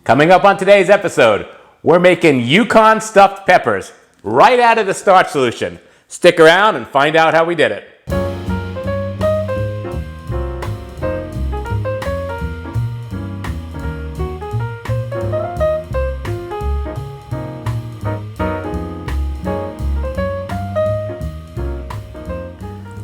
Coming up on today's episode, we're making Yukon stuffed peppers right out of the Starch solution. Stick around and find out how we did it.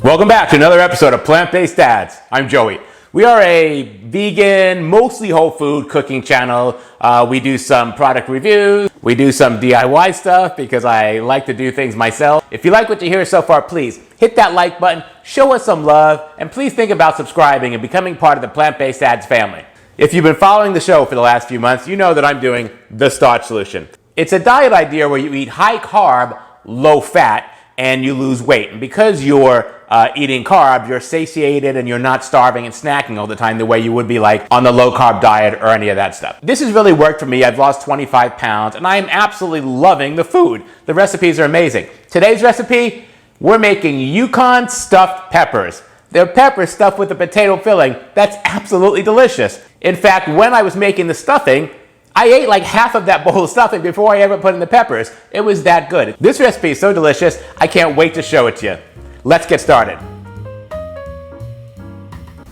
Welcome back to another episode of Plant-Based Dads. I'm Joey. We are a vegan, mostly whole food cooking channel. We do some product reviews. We do some DIY stuff because I like to do things myself. If you like what you hear so far, please hit that like button, show us some love, and please think about subscribing and becoming part of the Plant-Based Dads family. If you've been following the show for the last few months, you know that I'm doing the Starch solution. It's a diet idea where you eat high carb, low fat, and you lose weight. And because you're eating carbs, you're satiated and you're not starving and snacking all the time the way you would be like on the low carb diet or any of that stuff. This has really worked for me. I've lost 25 pounds and I am absolutely loving the food. The recipes are amazing. Today's recipe, we're making Yukon stuffed peppers. They're peppers stuffed with a potato filling. That's absolutely delicious. In fact, when I was making the stuffing, I ate like half of that bowl of stuffing before I ever put in the peppers. It was that good. This recipe is so delicious, I can't wait to show it to you. Let's get started.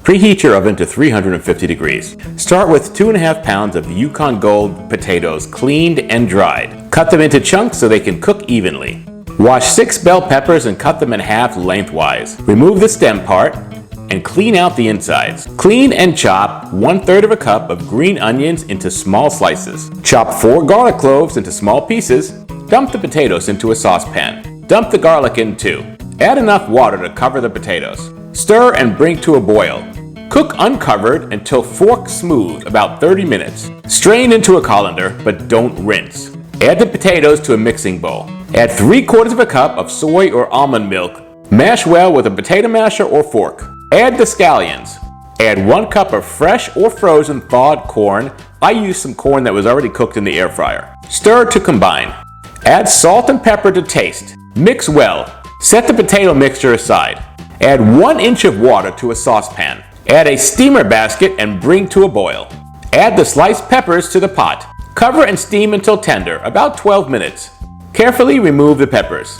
Preheat your oven to 350 degrees. Start with 2.5 pounds of Yukon Gold potatoes, cleaned and dried. Cut them into chunks so they can cook evenly. Wash 6 bell peppers and cut them in half lengthwise. Remove the stem part and clean out the insides. Clean and chop 1/3 of a cup of green onions into small slices. Chop 4 garlic cloves into small pieces. Dump the potatoes into a saucepan. Dump the garlic in too. Add enough water to cover the potatoes. Stir and bring to a boil. Cook uncovered until fork smooth, about 30 minutes. Strain into a colander, but don't rinse. Add the potatoes to a mixing bowl. Add 3/4 of a cup of soy or almond milk. Mash well with a potato masher or fork. Add the scallions. Add 1 cup of fresh or frozen thawed corn. I used some corn that was already cooked in the air fryer. Stir to combine. Add salt and pepper to taste. Mix well. Set the potato mixture aside. Add 1 inch of water to a saucepan. Add a steamer basket and bring to a boil. Add the sliced peppers to the pot. Cover and steam until tender, about 12 minutes. Carefully remove the peppers.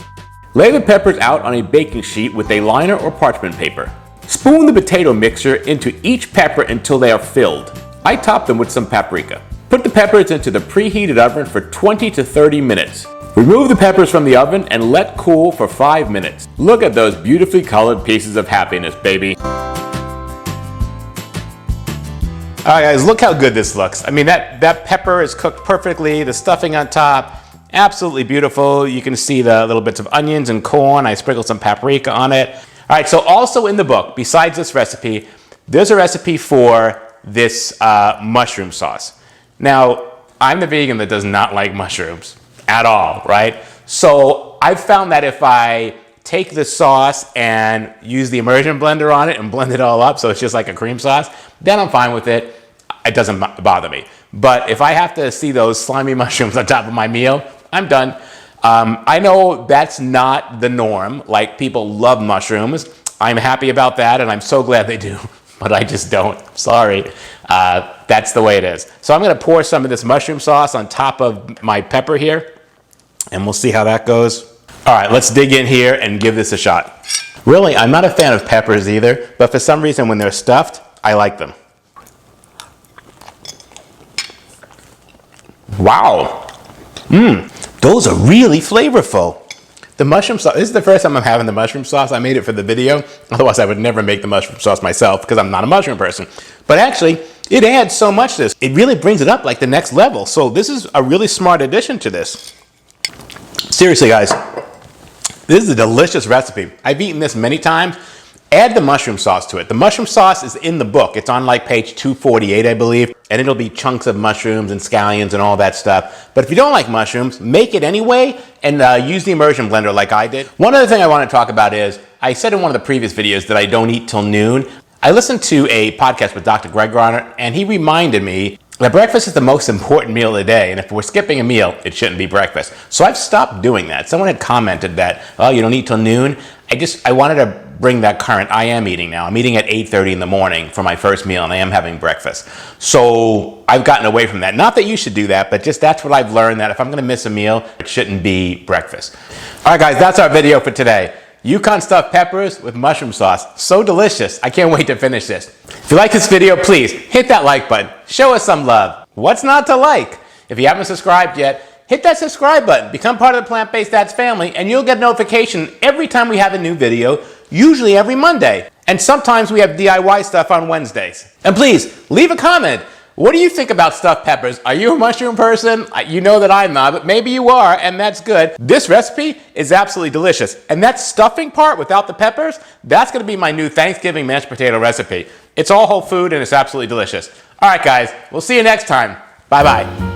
Lay the peppers out on a baking sheet with a liner or parchment paper. Spoon the potato mixture into each pepper until they are filled. I top them with some paprika. Put the peppers into the preheated oven for 20 to 30 minutes. Remove the peppers from the oven and let cool for 5 minutes. Look at those beautifully colored pieces of happiness, baby. All right, guys, look how good this looks. I mean, that pepper is cooked perfectly. The stuffing on top, absolutely beautiful. You can see the little bits of onions and corn. I sprinkled some paprika on it. All right, so also in the book, besides this recipe, there's a recipe for this mushroom sauce. Now, I'm the vegan that does not like mushrooms at all, right? So I've found that if I take the sauce and use the immersion blender on it and blend it all up so it's just like a cream sauce, then I'm fine with it. It doesn't bother me. But if I have to see those slimy mushrooms on top of my meal, I'm done. I know that's not the norm. Like, people love mushrooms. I'm happy about that and I'm so glad they do, but I just don't. Sorry. That's the way it is. So I'm going to pour some of this mushroom sauce on top of my pepper here and we'll see how that goes. All right, let's dig in here and give this a shot. Really, I'm not a fan of peppers either, but for some reason when they're stuffed, I like them. Wow. Those are really flavorful. The mushroom sauce, this is the first time I'm having the mushroom sauce. I made it for the video. Otherwise, I would never make the mushroom sauce myself because I'm not a mushroom person. But actually, it adds so much to this. It really brings it up like the next level. So this is a really smart addition to this. Seriously, guys, this is a delicious recipe. I've eaten this many times. Add the mushroom sauce to it. The mushroom sauce is in the book. It's on like page 248, I believe, and it'll be chunks of mushrooms and scallions and all that stuff. But if you don't like mushrooms, make it anyway and use the immersion blender like I did. One other thing I want to talk about is, I said in one of the previous videos that I don't eat till noon. I listened to a podcast with Dr. Greg Garner, and he reminded me Now, breakfast is the most important meal of the day, and if we're skipping a meal, it shouldn't be breakfast. So I've stopped doing that. Someone had commented that, oh, you don't eat till noon. I wanted to bring that current. I am eating now. I'm eating at 8:30 in the morning for my first meal, and I am having breakfast. So I've gotten away from that. Not that you should do that, but just that's what I've learned, that if I'm going to miss a meal, it shouldn't be breakfast. All right, guys, that's our video for today. Yukon stuffed peppers with mushroom sauce. So delicious. I can't wait to finish this. If you like this video, please hit that like button. Show us some love. What's not to like? If you haven't subscribed yet, hit that subscribe button. Become part of the Plant-Based Dads family, and you'll get notification every time we have a new video, usually every Monday. And sometimes we have DIY stuff on Wednesdays. And please, leave a comment. What do you think about stuffed peppers? Are you a mushroom person? You know that I'm not, but maybe you are, and that's good. This recipe is absolutely delicious. And that stuffing part without the peppers, that's going to be my new Thanksgiving mashed potato recipe. It's all whole food, and it's absolutely delicious. All right, guys, we'll see you next time. Bye-bye.